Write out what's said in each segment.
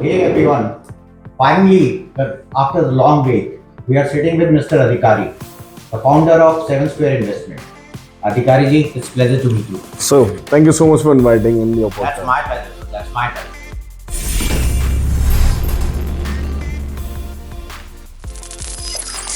Hey everyone, finally, after a long wait, we are sitting with Mr. Adhikari, the founder of Seven Square Investment. Adhikari ji, it's a pleasure to meet you. So, thank you so much for inviting in your That's podcast. my pleasure, sir. That's my pleasure.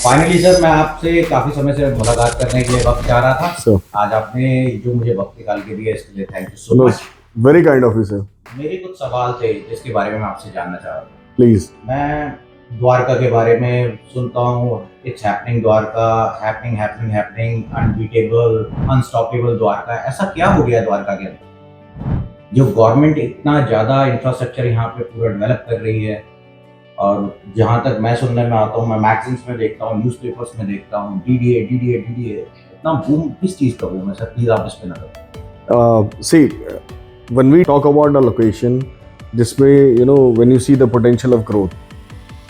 Finally sir, मैं आपसे काफी समय से मुलाकात करने के लिए वक्त चाह रहा था। So, आज आपने जो मुझे वक्त निकाल के दिया, इसके लिए thank you so no, much. very kind of you, sir. मेरे कुछ सवाल थे जिसके बारे में मैं आपसे जानना चाह रहा था। Please. मैं द्वारका के बारे में सुनता हूँ, it's happening Dwarka, happening happening happening, unbeatable, unstoppable Dwarka. ऐसा क्या हो गया द्वारका के अंदर जो गवर्नमेंट इतना ज़्यादा इंफ्रास्ट्रक्चर यहाँ पे पूरा डेवलप कर रही है? और जहाँ तक मैं सुनने में आता हूँ, मैं मैगजीन्स में देखता हूँ, न्यूज़पेपर्स में देखता हूँ, डीडीए डीडीए डीडीए, इतना बूम किस चीज़ का बूम है सर? प्लीज़ आप इस पे नजर। See, when we talk about a location, जिसमें when you see the potential of growth,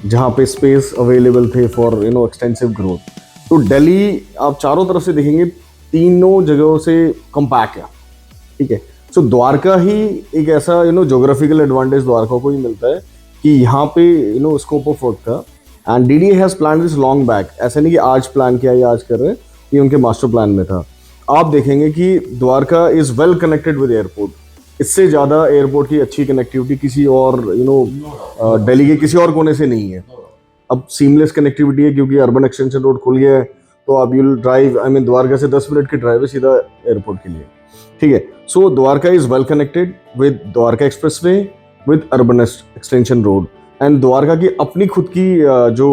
जहाँ पे space available थे for extensive growth, तो दिल्ली आप चारों तरफ से देखेंगे तीनों जगहों से compact है, ठीक है। सो द्वारका ही एक ऐसा जोग्राफिकल एडवांटेज द्वारका को ही मिलता है कि यहाँ पे स्कोप ऑफ वर्क था and DDA has plan this long back. ऐसा नहीं कि आज प्लान किया या आज कर रहे हैं, ये उनके मास्टर प्लान में था। आप देखेंगे कि Dwarka is well connected with airport. इससे ज़्यादा एयरपोर्ट की अच्छी कनेक्टिविटी किसी और दिल्ली के किसी और कोने से नहीं है। अब सीमलेस कनेक्टिविटी है क्योंकि अर्बन एक्सटेंशन रोड खुल गया है, तो आप यूल ड्राइव द्वारका से 10 मिनट की ड्राइव है सीधा एयरपोर्ट के लिए, ठीक है। So Dwarka is well connected with Dwarka expressway with urban extension road and Dwarka की अपनी खुद की जो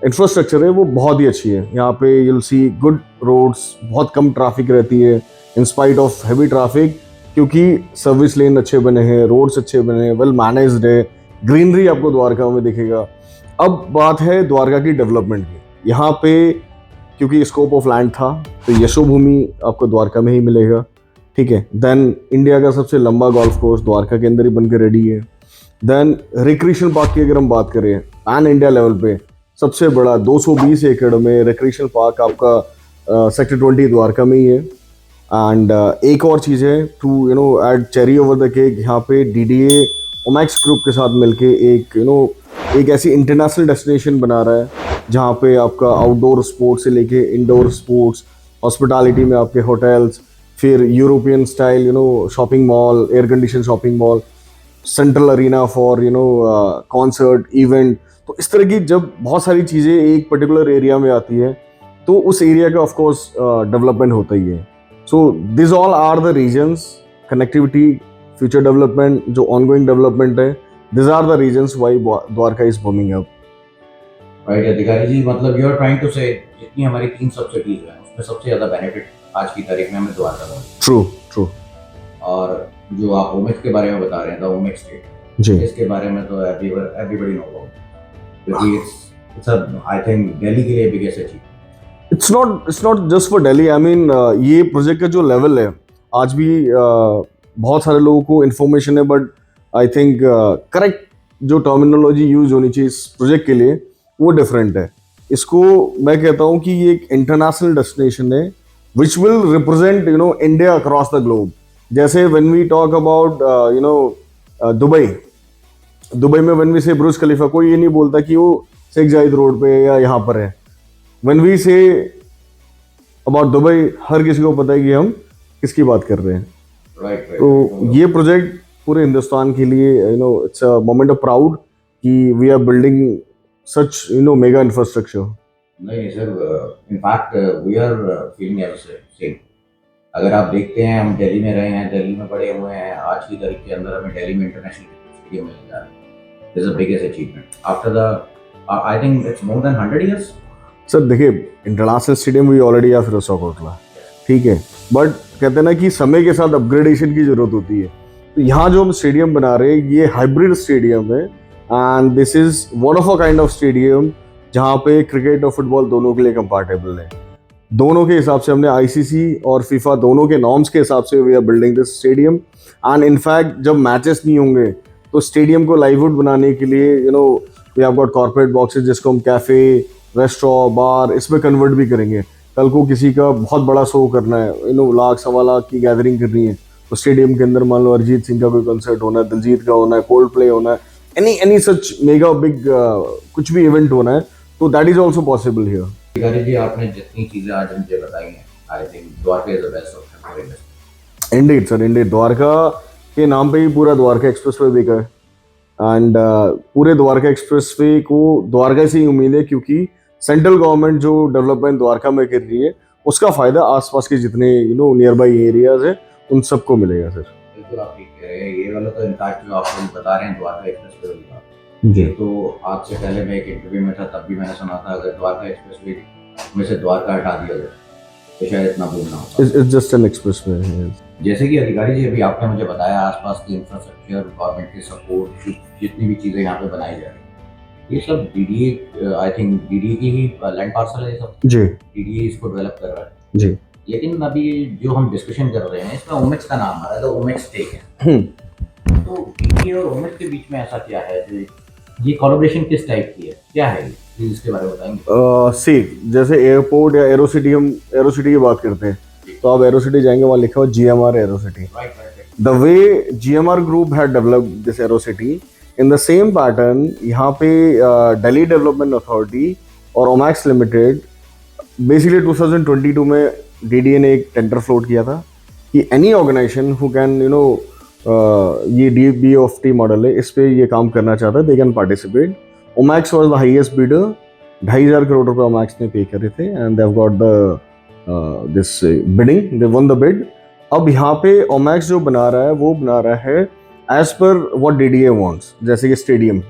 इंफ्रास्ट्रक्चर है वो बहुत ही अच्छी है। यहाँ पे यूल सी गुड रोड्स, बहुत कम ट्रैफिक रहती है in spite of heavy traffic, क्योंकि सर्विस लेन अच्छे बने हैं, रोड्स अच्छे बने हैं, वेल मैनेज्ड है, ग्रीनरी आपको द्वारका में दिखेगा। अब बात है द्वारका की डेवलपमेंट की। यहाँ पे क्योंकि स्कोप ऑफ लैंड था तो यशोभूमि आपको द्वारका में ही मिलेगा, ठीक है। देन इंडिया का सबसे लंबा गोल्फ कोर्स द्वारका के अंदर ही बन के रेडी है। देन रिक्रिएशन पार्क की अगर हम बात करें पैन इंडिया लेवल पे सबसे बड़ा 220 एकड़ में रिक्रिएशन पार्क आपका सेक्टर 20 द्वारका में ही है। एंड एक और चीज़ है to add cherry over the cake, यहाँ पे डीडीए ओमैक्स ग्रुप के साथ मिलके एक ऐसी इंटरनेशनल डेस्टिनेशन बना रहा है जहाँ पे आपका आउटडोर स्पोर्ट्स से लेके इंडोर स्पोर्ट्स, हॉस्पिटैलिटी में आपके होटल्स, फिर European style shopping mall, air condition shopping mall, central arena for concert event. तो इस तरह की जब बहुत सारी चीज़ें एक पर्टिकुलर एरिया में आती है तो उस एरिया का ऑफ कोर्स डेवलपमेंट होता ही है। So this all are the reasons, connectivity, future development, जो ऑनगोइंग डेवलपमेंट है, this are the reasons why Dwarka is booming up. Right Adhikari ji, मतलब यू आर ट्राइंग टू से जितनी हमारी 3 सब्सिडीज हैं उसमें सबसे ज़्यादा बेनिफिट आज की तारीख में हमें द्वारका का। True true. और जो आप ओमेक्स के बारे में बता रहे हैं, द ओमेक्स स्टेट जी, इसके बारे में तो एवरीबॉडी नो अबाउट, क्योंकि इट्स आई थिंक दिल्ली के लिए biggest achievement. It's not just for Delhi. ये प्रोजेक्ट का जो लेवल है आज भी बहुत सारे लोगों को इन्फॉर्मेशन है, बट आई थिंक करेक्ट जो टर्मिनोलॉजी यूज होनी चाहिए इस प्रोजेक्ट के लिए वो डिफरेंट है। इसको मैं कहता हूँ कि ये एक इंटरनेशनल डेस्टिनेशन है which will represent India across the globe. जैसे when we talk about Dubai में व्हेन वी से बुर्ज खलीफा, कोई ये नहीं बोलता कि वो शेख जायद रोड पे या यहाँ पर है। When we say about Dubai, हर किसी को पता है कि हम किसकी बात कर रहे हैं। राइट। तो ये प्रोजेक्ट पूरे हिंदुस्तान के लिए it's a moment of proud कि we are building such mega infrastructure. नहीं sir, in fact we are feeling as same. अगर आप देखते हैं, हम दिल्ली में रहे हैं, दिल्ली में बड़े हुए हैं, आज की तारीख के अंदर हमें दिल्ली में इंटरनेशनल स्टेडियम मिल जा रहा है। This is the biggest achievement after the I think it's more than 100 years. Sir देखिए, इंटरनेशनल स्टेडियम वी ऑलरेडी है फिरोज शाह कोटला, ठीक है, बट कहते हैं ना कि समय के साथ अपग्रेडेशन की जरूरत होती है। तो यहाँ जो हम स्टेडियम बना रहे हैं ये हाइब्रिड स्टेडियम है and this is one of a kind of stadium जहाँ पे क्रिकेट और फुटबॉल दोनों के लिए कंपैटिबल है। दोनों के हिसाब से हमने आईसीसी और फीफा दोनों के नॉर्म्स के हिसाब से we are building this stadium. And in fact जब मैचेस नहीं होंगे तो स्टेडियम को लाइववुड बनाने के लिए we have got corporate boxes जिसको हम कैफे, रेस्टोरेंट, बार इसमें कन्वर्ट भी करेंगे। कल को किसी का बहुत बड़ा शो करना है, लाख 1.25 लाख की गैदरिंग करनी है, स्टेडियम के अंदर मान लो अरिजीत सिंह का कोई कंसर्ट होना है, दिलजीत का होना है, कोल्ड प्ले होना है, एनी सच मेगा बिग कुछ भी इवेंट होना है, तो that is also possible here. अधिकारी जी, आपने जितनी चीजें आज मुझे बताई हैं, I think Dwarka is the best option for investment. Indeed sir, Indeed. Dwarka के नाम पे ही पूरा द्वारका एक्सप्रेसवे बिका है। एंड पूरे द्वारका एक्सप्रेसवे को द्वारका से ही उम्मीद है, क्योंकि सेंट्रल गवर्नमेंट जो डेवलपमेंट द्वारका में कर रही है उसका फायदा आसपास के जितने नियर बाई एरियाज है उन सबको मिलेगा सर। बिल्कुल आप ठीक कह रहे हैं। ये वाला तो इनफैक्ट जो आप लोग बता रहे हैं द्वारका एक्सप्रेस वे का, जी। तो आज से पहले मैं एक इंटरव्यू में था, तब भी मैंने सुना था अगर द्वारका एक्सप्रेस वे में से द्वारका हटा दिया जाए तो शायद इतना बूम ना होता। It's just an expressway. जैसे कि अधिकारी जी अभी आपने मुझे बताया, आसपास के इंफ्रास्ट्रक्चर, गवर्नमेंट के सपोर्ट, जितनी भी चीज़ें यहाँ पे बनाई जा रही हैं, ये सब डीडीए, आई थिंक डीडीए की ही लैंड पार्सल है ये सब। जी डीडीए इसको डेवलप कर रहा है जी। लेकिन अभी जो हम डिस्कशन कर रहे हैं इसमें ओमेक्स का नाम आ रहा है, तो ओमेक्स टेक है। तो डीडीए और ओमेक्स के बीच में ऐसा क्या है जो ये कोलैबोरेशन किस टाइप की है, क्या है ये, प्लीज इसके बारे में बताएंगे। सी जैसे एयरपोर्ट या एरोसिटी, हम एरोसिटी की बात करते हैं तो आप एरोसिटी जाएंगे, वहाँ लिखा हुआ GMR Aerocity. The way GMR group had developed this Aerocity, in the same pattern यहाँ पे दिल्ली डेवलपमेंट अथॉरिटी और ओमैक्स लिमिटेड बेसिकली 2022 में डीडीए ने एक टेंडर फ्लोट किया था कि एनी ऑर्गेनाइजेशन हु कैन ये DBOFT मॉडल है, इस पे ये काम करना चाहता है, they can participate. Omaxe was the highest bidder, 2,500 crore रुपए ओमैक्स ने पे करे थे and they have got the this bidding, they one the bid. अब यहाँ पे ओमैक्स जो बना रहा है वो बना रहा है as per what DDA wants, जैसे कि स्टेडियम,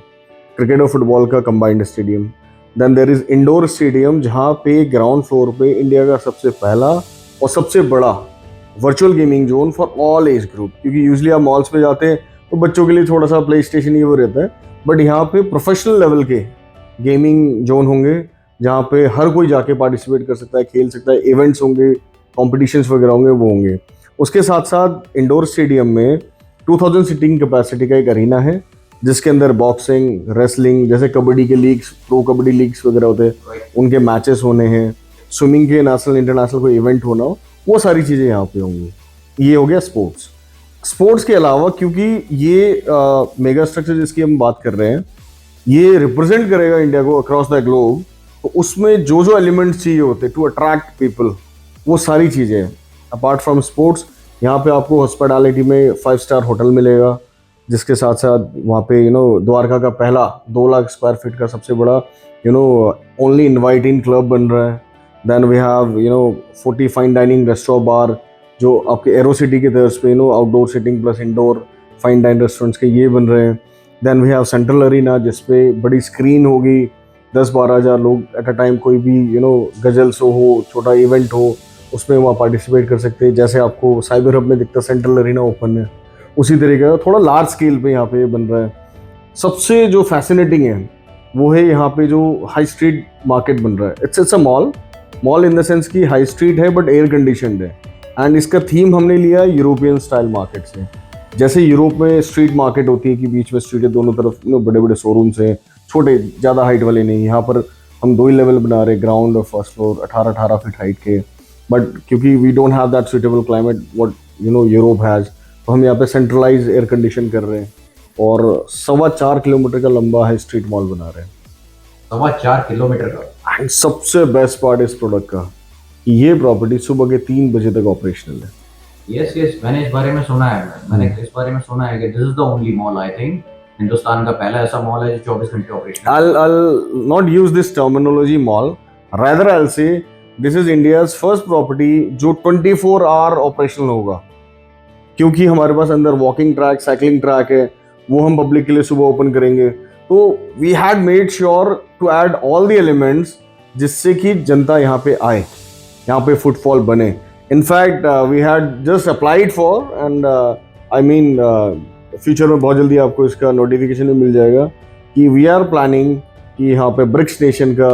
क्रिकेट और फुटबॉल का combined stadium. Then there is indoor stadium, जहाँ पे ग्राउंड फ्लोर पे इंडिया का सबसे पहला और सबसे बड़ा virtual gaming zone for all age group. क्योंकि यूजली आप मॉल्स पे जाते हैं तो बच्चों के लिए थोड़ा सा प्ले स्टेशन ये वो रहता है, बट यहाँ पे प्रोफेशनल लेवल के गेमिंग जोन होंगे जहाँ पे हर कोई जाके पार्टिसिपेट कर सकता है, खेल सकता है, इवेंट्स होंगे, कॉम्पिटिशन्स वगैरह होंगे, वो होंगे। उसके साथ साथ इंडोर स्टेडियम में 2000 सीटिंग कैपेसिटी का एक अरीना है, जिसके अंदर बॉक्सिंग, रेसलिंग, जैसे कबड्डी के लीग्स, प्रो कबड्डी लीग्स वगैरह होते हैं, उनके मैचेस होने हैं, स्विमिंग के नेशनल इंटरनेशनल कोई इवेंट होना हो, वो सारी चीज़ें यहाँ पे होंगी। ये हो गया स्पोर्ट्स। स्पोर्ट्स के अलावा, क्योंकि ये मेगा स्ट्रक्चर जिसकी हम बात कर रहे हैं ये रिप्रेजेंट करेगा इंडिया को अक्रॉस द ग्लोब, तो उसमें जो जो एलिमेंट्स चाहिए होते टू अट्रैक्ट पीपल, वो सारी चीज़ें हैं। अपार्ट फ्रॉम स्पोर्ट्स, यहाँ पे आपको हॉस्पिटैलिटी में 5 स्टार होटल मिलेगा, जिसके साथ साथ वहाँ पे द्वारका का पहला 2 लाख स्क्वायर फीट का सबसे बड़ा ओनली इनवाइटिंग क्लब बन रहा है। Then we have 40 fine dining restaurant bar, जो आपके एरोसिटी की तर्ज पे outdoor sitting plus indoor fine dine restaurants के ये बन रहे हैं। Then we have central arena, जिसपे बड़ी स्क्रीन होगी, 10-12 हज़ार लोग एट अ टाइम, कोई भी गजल शो हो, छोटा इवेंट हो, उसमें वहाँ पार्टिसिपेट कर सकते हैं। जैसे आपको साइबर हब में दिखता सेंट्रल अरीना ओपन है, उसी तरीके का थोड़ा लार्ज स्केल पे यहाँ पे बन रहा है। सबसे जो फैसिनेटिंग है वो है यहाँ पे जो हाई स्ट्रीट मार्केट बन रहा है। It's a mall in the sense कि हाई स्ट्रीट है बट एयर कंडीशनड है, एंड इसका थीम हमने लिया है यूरोपियन स्टाइल मार्केट से। जैसे यूरोप में स्ट्रीट मार्केट होती है कि बीच में स्ट्रीट है, दोनों तरफ बड़े बड़े शोरूम्स हैं, छोटे, ज़्यादा हाइट वाले नहीं। यहाँ पर हम 2 ही लेवल बना रहे, ग्राउंड और फर्स्ट फ्लोर, 18-18 फीट हाइट के। बट क्योंकि we don't have that suitable climate what Europe has, तो हम यहाँ पे सेंट्रलाइज एयर कंडीशन कर रहे हैं और 4.25 किलोमीटर का लंबा है स्ट्रीट मॉल बना रहे हैं। 4.25 किलोमीटर का। एंड सबसे बेस्ट पार्ट इस प्रोडक्ट का कि ये प्रॉपर्टी सुबह के 3 बजे तक ऑपरेशनल है। यस, मैंने इस बारे में सुना है। मैंने इस बारे में सुना है कि this is the only mall, I think Hindustan का पहला ऐसा मॉल है जो 24 घंटे operational. I'll not use this terminology mall, rather I'll say this is India's first property जो 24 आवर ऑपरेशनल होगा, क्योंकि हमारे पास अंदर वॉकिंग ट्रैक, साइकिलिंग ट्रैक है, वो हम पब्लिक के लिए सुबह ओपन करेंगे। तो we had made sure to add all the elements जिससे कि जनता यहाँ पे आए, यहाँ पे फुटफॉल बने। In fact we had just applied for, and I mean future में बहुत जल्दी आपको इसका नोटिफिकेशन भी मिल जाएगा कि वी आर प्लानिंग कि यहाँ पे ब्रिक्स नेशन का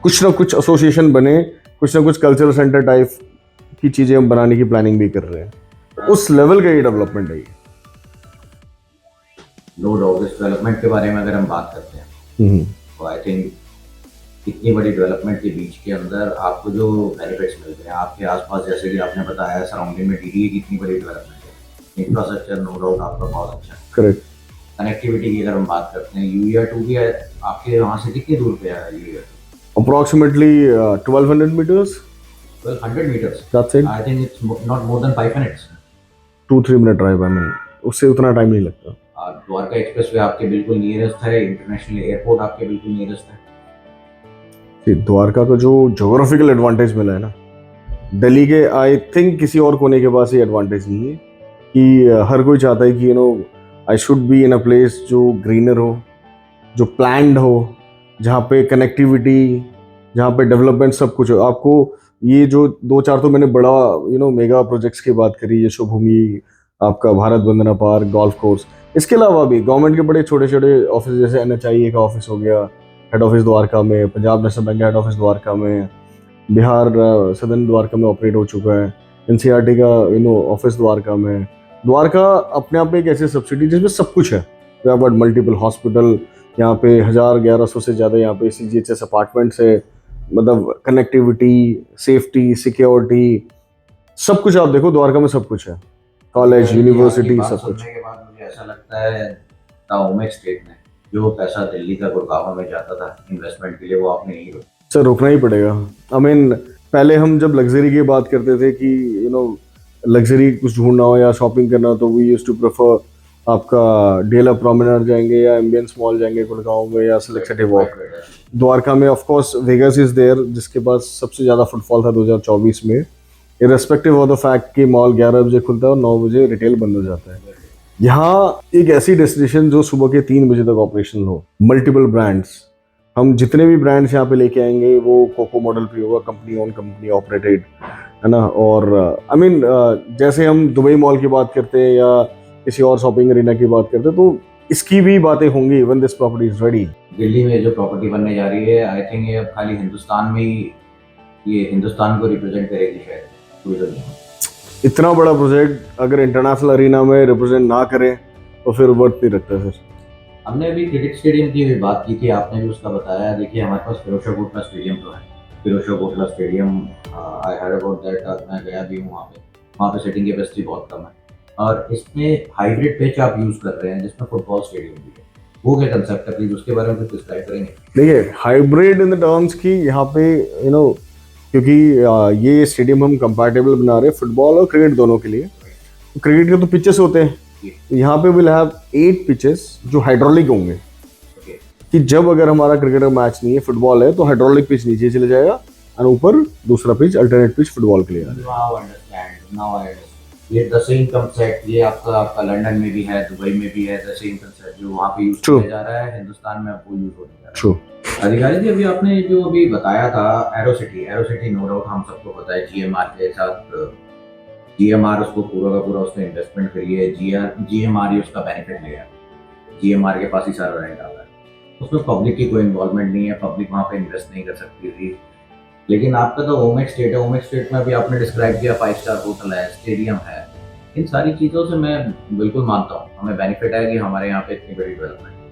कुछ ना कुछ एसोसिएशन बने, कुछ ना कुछ कल्चरल सेंटर टाइप की चीज़ें हम बनाने की प्लानिंग भी कर रहे हैं। उस लेवल का ये डेवलपमेंट है। नो डाउट, इस डेवलपमेंट के बारे में अगर हम बात करते हैं तो आई थिंक इतनी बड़ी डेवलपमेंट के बीच के अंदर आपको जो बेनिफिट्स मिल रहे हैं आपके आसपास, जैसे कि आपने बताया सराउंडिंग में डीडीए की इतनी बड़ी डेवलपमेंट है, इंफ्रास्ट्रक्चर नो डाउट आपका बहुत अच्छा है। करेक्ट। कनेक्टिविटी की अगर हम बात करते हैं, यूईआर 2 भी आपके वहाँ से कितनी दूर पे है UER 2? Approximately 1200 metres. 1200 meters. That's it. I think it's not more than 5 minutes. 2-3 minute drive है, मैं उससे उतना टाइम नहीं लगता। द्वारका एक्सप्रेस वे आपके बिल्कुल नियरेस्ट है, इंटरनेशनल एयरपोर्ट आपके बिल्कुल नियरेस्ट है। द्वारका को जो ज्योग्राफिकल एडवांटेज मिला है ना, दिल्ली के आई थिंक किसी और कोने के पास ये एडवांटेज नहीं है कि हर कोई चाहता है कि I should be in a place जो ग्रीनर हो, जो प्लैन्ड हो, जहाँ पे कनेक्टिविटी, जहाँ पे डेवलपमेंट सब कुछ हो। आपको ये जो 2-4 तो मैंने बड़ा मेगा प्रोजेक्ट्स की बात करी, यशोभूमि, आपका भारत वंदना पार्क, गोल्फ कोर्स, इसके अलावा भी गवर्नमेंट के बड़े छोटे छोटे ऑफिस, जैसे NHIA का ऑफिस हो गया, हेड ऑफिस द्वारका में, पंजाब नेशनल बैंक का हेड ऑफिस द्वारका में, बिहार सदन द्वारका में ऑपरेट हो चुका है, NCERT का ऑफिस द्वारका में। द्वारका अपने आप में एक ऐसी सब्सिडी जिसमें सब कुछ है। मल्टीपल हॉस्पिटल, यहाँ पे 1000-1100 से ज़्यादा यहाँ पे CGHS अपार्टमेंट्स है, मतलब कनेक्टिविटी, सेफ्टी, सिक्योरिटी, सब कुछ आप देखो द्वारका में सब कुछ है, कॉलेज, यूनिवर्सिटी, सब कुछ। सुनने के बाद मुझे ऐसा लगता है ओमेक स्टेट ने जो पैसा दिल्ली का गुड़गांव में जाता था इन्वेस्टमेंट के लिए, वो आपने नहीं रोका। सर रोकना ही पड़ेगा। आई मीन पहले हम जब लग्जरी की बात करते थे कि लग्जरी कुछ ढूंढना हो या शॉपिंग करना हो, तो वी यूज्ड टू प्रेफर आपका DLF प्रोमेनर जाएंगे या एम्बियंस मॉल जाएंगे गुड़गांव में, या सिल्क सिटी वॉक। द्वारका में of course Vegas is there, जिसके पास सबसे ज़्यादा फुटफॉल था 2024 में, इररेस्पेक्टिव ऑफ द फैक्ट कि मॉल 11 बजे खुलता है और 9 बजे रिटेल बंद हो जाता है। यहाँ एक ऐसी डेस्टिनेशन जो सुबह के 3 बजे तक ऑपरेशनल हो, मल्टीपल ब्रांड्स, हम जितने भी ब्रांड्स यहाँ पे लेके आएंगे वो कोको मॉडल पे होगा, कंपनी ऑन कंपनी ऑपरेटेड, है ना। और आई मीन जैसे हम दुबई मॉल की बात करते हैं या किसी और शॉपिंग एरिना की बात करते हैं, तो इसकी भी बातें होंगी when this property is ready. Delhi में जो प्रॉपर्टी बनने जा रही है, आई थिंक ये अब खाली हिंदुस्तान में ही, ये हिंदुस्तान को रिप्रेजेंट करेगी शायद पूरी दुनिया में। इतना बड़ा प्रोजेक्ट अगर इंटरनेशनल एरिना में रिप्रेजेंट ना करें तो फिर वर्थ नहीं रखता सर। हमने अभी क्रिकेट स्टेडियम की भी बात की थी, आपने भी उसका बताया। देखिए हमारे पास फिरोजशाह कोटला स्टेडियम तो है, Feroz Shah Kotla stadium, I heard about that, मैं गया भी हूँ वहाँ पे सेटिंग कैपेसिटी बहुत कम है, और इसमें हाइब्रिड पिच आप यूज़ कर रहे हैं जिसमें फुटबॉल स्टेडियम भी है। वो क्या कंसेप्ट है, प्लीज उसके बारे में कुछ डिस्क्राइब करेंगे? देखिए हाइब्रिड इन द टर्म्स की यहाँ पे क्योंकि ये स्टेडियम हम कंपैटिबल बना रहे हैं फुटबॉल और क्रिकेट दोनों के लिए। क्रिकेट के तो पिचेस होते हैं, यहाँ पे विल हैव 8 पिचेस जो हाइड्रोलिक होंगे, कि जब अगर हमारा क्रिकेट का मैच नहीं है, फुटबॉल है, तो हाइड्रोलिक पिच नीचे चले जाएगा और ऊपर दूसरा पिच, अल्टरनेट पिच फुटबॉल के लिए आ जाएगा। ये द सेम कंसेप्ट ये आपका लंदन में भी है, दुबई में भी है, द सेम कंसेप्ट जो वहाँ पे यूज किया जा रहा है, हिंदुस्तान में आपको यूज होने जा रहा है। अधिकारी जी, अभी आपने जो अभी बताया था एरोसिटी नो डाउट हम सबको पता है, GMR के साथ, GMR उसको पूरा का पूरा उसने इन्वेस्टमेंट करी है, GMR ही उसका बेनिफिट लिया, GMR के पास ही सारा राइट आता है, उसमें पब्लिक की कोई इन्वॉल्वमेंट नहीं है, पब्लिक वहाँ पे इन्वेस्ट नहीं कर सकती थी। लेकिन आपका तो ओमेक स्टेट है, ओमेक स्टेट में अभी आपने डिस्क्राइब किया 5 स्टार होटल है, स्टेडियम है, इन सारी चीज़ों से मैं बिल्कुल मानता हूँ हमें बेनिफिट है कि हमारे यहाँ पे इतनी बड़ी डेवलपमेंट है,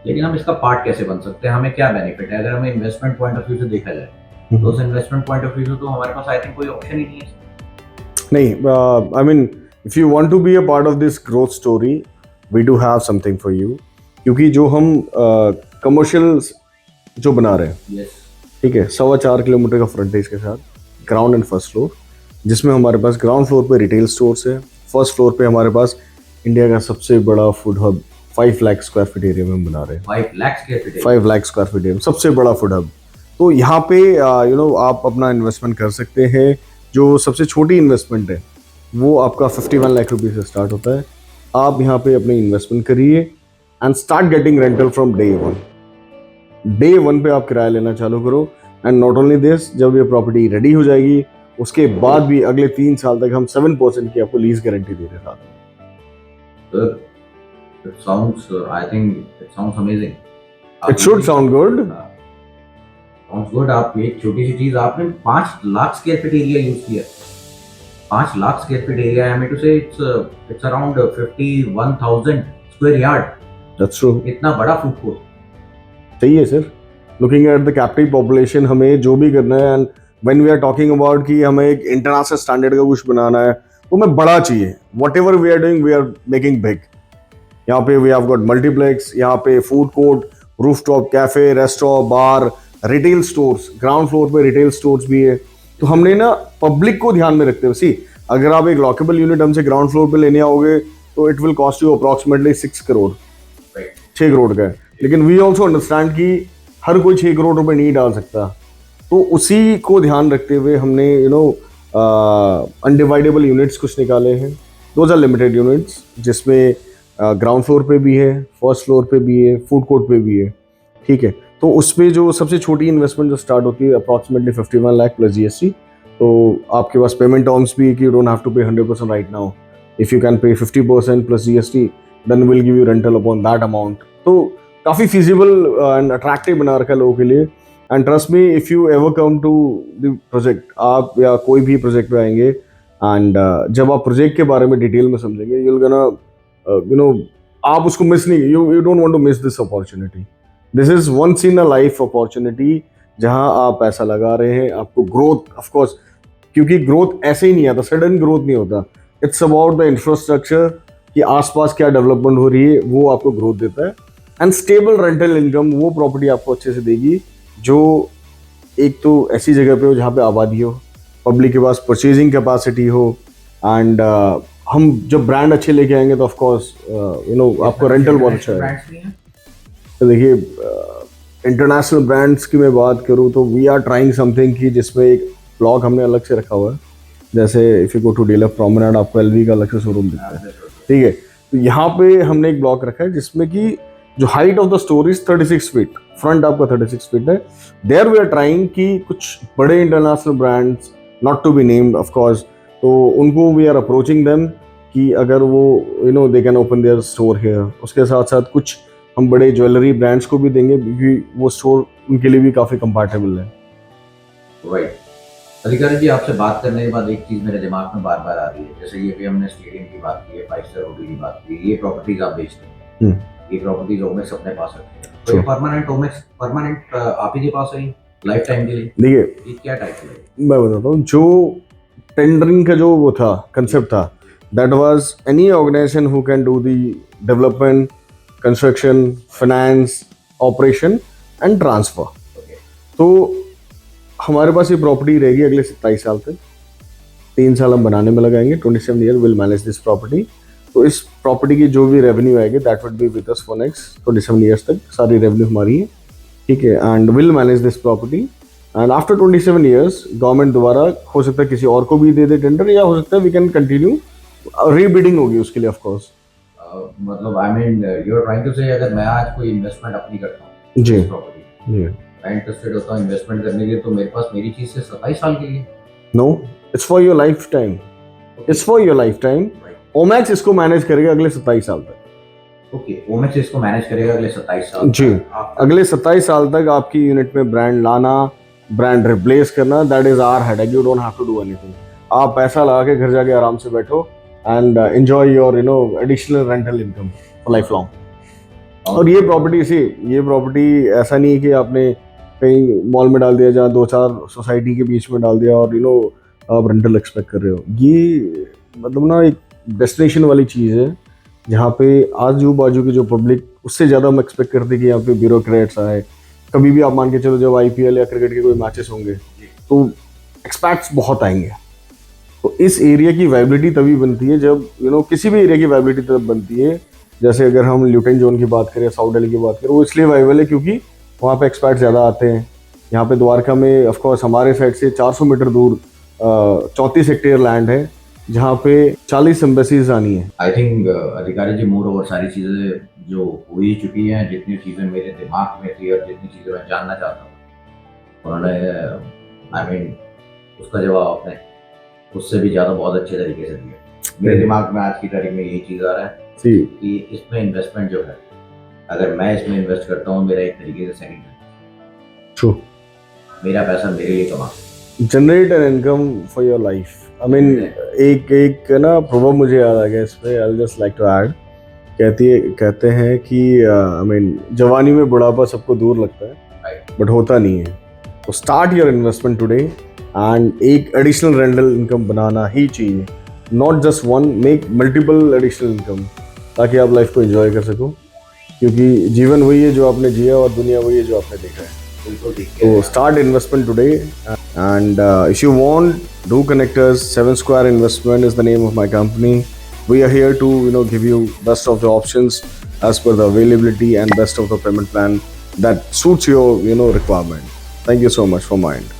लेकिन हम इसका पार्ट कैसे बन सकते हैं, हमें क्या बेनिफिट है? अगर हमें इन्वेस्टमेंट पॉइंट ऑफ व्यू से देखा जाए तो उस इन्वेस्टमेंट पॉइंट ऑफ व्यू से तो हमारे पास आई थिंक कोई ऑप्शन ही नहीं है। नहीं, I mean if you want to be a part of this growth story, we do have something for you, क्योंकि जो हम कमर्शियल जो बना रहे हैं, ठीक है, 4.25 किलोमीटर का फ्रंटेज के साथ, ग्राउंड एंड फर्स्ट फ्लोर, जिसमें हमारे पास ग्राउंड फ्लोर पे रिटेल स्टोर्स है, फर्स्ट फ्लोर पे हमारे पास इंडिया का सबसे बड़ा food hub 5 lakh square feet area में हम बना रहे हैं। 5 lakh square feet 5 lakh square feet area सबसे बड़ा फूड हब। तो यहाँ पे आप अपना इन्वेस्टमेंट कर सकते हैं। जो सबसे छोटी इन्वेस्टमेंट है वो आपका 51 लाख रुपये से स्टार्ट होता है। आप यहाँ पे अपनी इन्वेस्टमेंट करिए and start getting rental from day 1 पे आप किराया लेना चालू करो। एंड नॉट ओनली दिस, जब ये प्रॉपर्टी रेडी हो जाएगी उसके बाद भी अगले 3 साल तक हम 7% की आपको लीज गारंटी दे रहे हैं। It sounds amazing. It should sound good. Sounds good. आप एक छोटी सी चीज, आपने 5 lakh square feet area use किया। 5 lakh square feet area, I mean to say it's around 51,000 square yard. That's true. इतना बड़ा फूड कोर्ट सही है sir. Looking at the captive population, हमें जो भी करना है, and when we are talking about कि हमें एक इंटरनेशनल स्टैंडर्ड का कुछ बनाना है, तो हमें बड़ा चाहिए. Whatever we are doing, we are making big. यहाँ पे वी हैव गॉट मल्टीप्लेक्स, यहाँ पे food court, rooftop cafe, restaurant, bar, retail stores, ground floor पे रिटेल स्टोर्स भी है. तो हमने ना पब्लिक को ध्यान में रखते हुए, सी अगर आप एक लॉकेबल यूनिट हमसे ग्राउंड फ्लोर पे लेने आओगे तो it will cost you approximately 6 crore, 6 crore का है. लेकिन वी ऑल्सो अंडरस्टैंड कि हर कोई 6 करोड़ रुपए नहीं डाल सकता. तो उसी को ध्यान रखते हुए हमने अनडिवाइडेबल यूनिट्स कुछ निकाले हैं. दोज आर लिमिटेड यूनिट्स, जिसमें ग्राउंड फ्लोर पे भी है, फर्स्ट फ्लोर पे भी है, फूड कोर्ट पे भी है. ठीक है. तो उसमें जो सबसे छोटी इन्वेस्टमेंट जो स्टार्ट होती है अप्रॉक्सीमेटली 51 लाख प्लस GST. तो आपके पास पेमेंट टर्म्स भी है कि you don't have to pay 100% right now. If you can pay 50% plus GST, then will give you rental upon that amount. तो काफ़ी फिजिबल एंड अट्रैक्टिव बना रखा है लोगों के लिए. And trust me, if you ever come to the project, आप या कोई भी प्रोजेक्ट पे आएंगे एंड जब आप प्रोजेक्ट के बारे में डिटेल में समझेंगे, यू विल गोना आप उसको मिस नहीं, you don't want to miss this opportunity. This is once in a life opportunity, जहां आप पैसा लगा रहे हैं. आपको ग्रोथ, ऑफ कोर्स, क्योंकि ग्रोथ ऐसे ही नहीं आता, सडन ग्रोथ नहीं होता. इट्स अबाउट द इंफ्रास्ट्रक्चर कि आसपास क्या डेवलपमेंट हो रही है, वो आपको ग्रोथ देता है. एंड स्टेबल रेंटल इनकम, वो प्रॉपर्टी आपको अच्छे से देगी जो एक तो ऐसी जगह पे हो जहाँ पे आबादी हो, पब्लिक के पास परचेजिंग कैपेसिटी हो. एंड हम जब ब्रांड अच्छे लेके आएंगे तो ऑफ कोर्स आपको रेंटल बहुत अच्छा है. तो देखिए, इंटरनेशनल ब्रांड्स की मैं बात करूँ तो वी आर ट्राइंग समथिंग कि जिसमें एक ब्लॉक हमने अलग से रखा हुआ है. जैसे if you go to dealer promenade, आपको LV का अलग से शोरूम दिखता है. ठीक है. तो यहाँ पे हमने एक ब्लॉक रखा है जिसमें कि जो height of the store is 36 feet, front आपका 36 फीट है. देयर वी आर ट्राइंग कि कुछ बड़े international brands, not to be named of course, तो उनको वी आर अप्रोचिंग देम कि अगर वो they can open their store here. उसके साथ साथ कुछ हम बड़े ज्वेलरी ब्रांड्स को भी देंगे क्योंकि वो स्टोर उनके लिए भी काफ़ी कंपैटिबल है. राइट. अधिकारी जी, आपसे बात करने के बाद एक चीज़ मेरे दिमाग में बार बार आ रही है. जैसे ये भी हमने स्टेडियम की बात की है, 5 स्टार होटल की बात की है, ये प्रॉपर्टीज आप बेचते हैं, ये प्रॉपर्टीज ओमेक्स अपने पास रखते हैं. तो ये परमानेंट आप ही के पास है लाइफ टाइम के लिए? देखिए, ये क्या टाइप है? मैं बताता हूँ. जो टेंडरिंग का जो वो था, कंसेप्ट था, that was any organisation who can do the development, construction, finance, operation and transfer. तो हमारे पास ये प्रॉपर्टी रहेगी अगले 27 साल तक. 3 साल हम बनाने में लगाएंगे. 27 year will manage this property. तो इस प्रॉपर्टी की जो भी रेवेन्यू आएगी that would be with us for next 27 years तक. सारी रेवेन्यू हमारी है. ठीक है. And will manage this property. And after 27 years government दोबारा, हो सकता है किसी और को भी दे दे टेंडर, या हो सकता है वी कैन कंटिन्यू, रीबिडिंग होगी उसके लिए ऑफ कोर्स. मतलब I mean you are trying to say, अगर मैं आज कोई इन्वेस्टमेंट अपनी करता हूँ जी प्रॉपर्टी, जी, मैं इंटरेस्टेड होता हूँ इन्वेस्टमेंट करने के लिए, तो मेरे पास मेरी चीज़ से 27 साल के लिए? No, it's for your lifetime. It's for your lifetime. Omaxe इसको मैनेज करेगा अगले 27 साल तक. ओके. ओमैक्स इसको मैनेज करेगा अगले 27 साल जी. अगले 27 साल तक आपकी यूनिट में ब्रांड लाना, ब्रांड रिप्लेस करना, that is our headache. You don't have to do anything. आप पैसा लगा के घर जाके आराम से बैठो and enjoy your additional rental income for life long. और ये प्रॉपर्टी ऐसा नहीं है कि आपने कहीं मॉल में डाल दिया, जहाँ 2-4 सोसाइटी के बीच में डाल दिया और आप रेंटल एक्सपेक्ट कर रहे हो. ये मतलब ना एक डेस्टिनेशन वाली चीज़ है जहाँ पे आजू बाजू की जो पब्लिक, उससे ज़्यादा हम एक्सपेक्ट करते हैं कि यहाँ पे ब्यूरोक्रेट्स आए. कभी भी आप मान के चलो, जब IPL या क्रिकेट के कोई मैचेस होंगे तो एक्सपैट्स बहुत आएंगे. तो इस एरिया की वाइबिलिटी तभी बनती है जब किसी भी एरिया की वाइबिलिटी तब बनती है. जैसे अगर हम ल्यूटेन जोन की बात करें, साउथ दिल्ली की बात करें, वो इसलिए वाइबल है क्योंकि वहाँ पे एक्सपर्ट ज़्यादा आते हैं. यहाँ पे द्वारका में ऑफ कोर्स हमारे साइड से 400 मीटर दूर 34 हेक्टेयर लैंड है जहाँ पे 40 एम्बेसीज आनी है. आई थिंक अधिकारी जी, मोर ओवर सारी चीज़ें जो हो ही चुकी हैं, जितनी चीज़ें मेरे दिमाग में थी और जितनी चीज़ें मैं जानना चाहता हूँ, उन्होंने आई मीन उसका जवाब आपने उससे भी ज़्यादा बहुत अच्छे तरीके से दिया. मेरे दिमाग में आज की तारीख में यही चीज़ आ रहा है कि इसमें इन्वेस्टमेंट जो है, अगर मैं इसमें इन्वेस्ट करता हूँ, मेरा एक तरीके से सेकंड ट्रू, मेरा पैसा मेरे लिए कमा, generate an income for your life. I mean एक ना प्रोवर्ब मुझे याद आ गया इस पे, I just like to add. कहते हैं कि आई मीन जवानी में बुढ़ापा सबको दूर लगता है, Right. बट होता नहीं है. तो start your investment today and एक एडिशनल रेंटल इनकम बनाना ही चाहिए. Not just one, make multiple additional income, ताकि आप लाइफ को एंजॉय कर सको. क्योंकि जीवन वही है जो आपने जिया और दुनिया वही है जो आपने देखा है. बिल्कुल ठीक So है. start investment today, and if you want, do connect us. 7 Square Investment is the name of my company. We are here to give you best of the options as per the availability and best of the payment plan that suits your requirement. Thank you so much for mind.